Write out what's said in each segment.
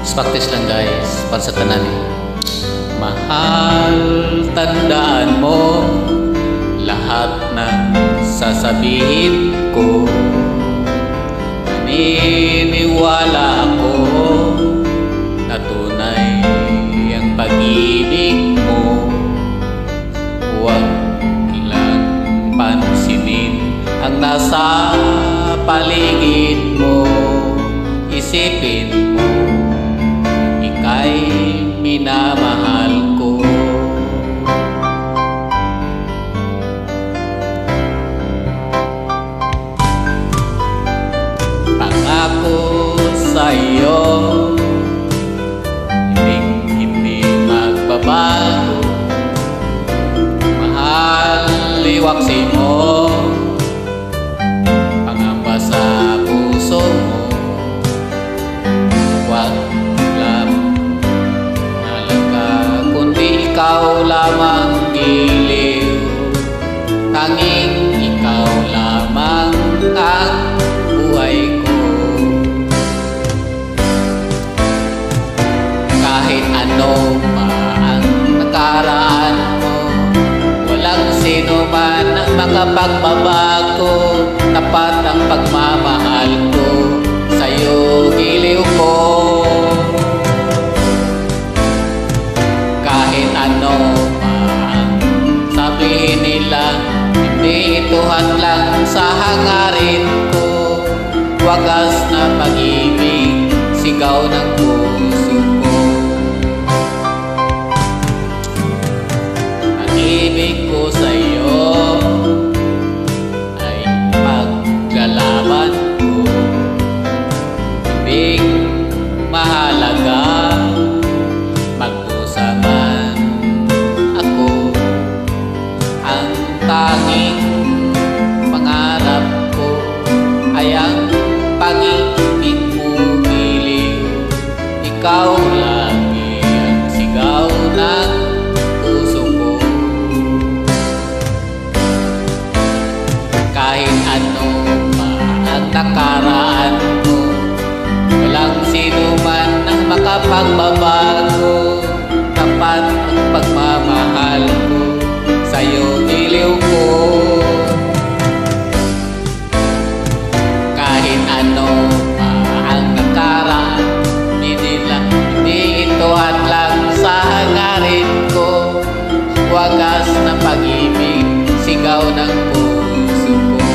Practice lang guys, para sa tanan. Mahal, tandaan mo lahat ng sasabihin ko. Naniniwala ako na tunay ang pag-ibig mo. Huwag lang pansinin ang nasa paligid mo. Isipin mo ika'y minamahal ko. Pangako sa'yo, hindi magbabago. Mahal, liwaksi mo, pangamba sa puso mo. Huwag lang malaga, kundi ikaw lamang giliw. Tanging ikaw lamang ang buhay ko. Kahit ano pa ang nakaraan mo, walang sino man ang makapagbabago. Tapat ang pagmamahal ko sa'yo, giliw ko. Kahit ano pa ang sabihin nila, hindi ito hadlang sa hangarin ko. Wagas na pag-ibig, sigaw ng puso ko. Ang ibig ko sa'yo ay paggalaban ko. Ibig mahalaga, magdusa man ako. Ang tanging pangarap ko ay ang pag-ibig mo, giliw. Ikaw lagi ang sigaw ng puso ko. Kahit ano pa ang nakaraan mo, walang sino man ang makapagbabago. Tapat ang pagmamahal ko sa'yo, giliw ko. Kahit ano pa ang nakaraan, hindi ito hadlang sa hangarin ko. Wagas na pag-ibig, sigaw ng puso ko.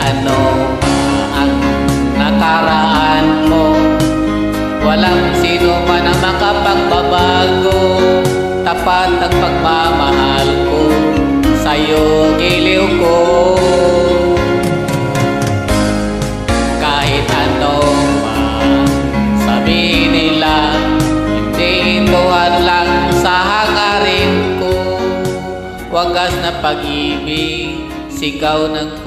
Ano pa ang nakaraan mo, walang sino man ang makapagbabago. Tapat ang pagmamahal ko sa'yo, giliw ko. Kahit ano pa sabihin nila, hindi ito hadlang sa hangarin ko. Wagas na pag-ibig, sigaw ng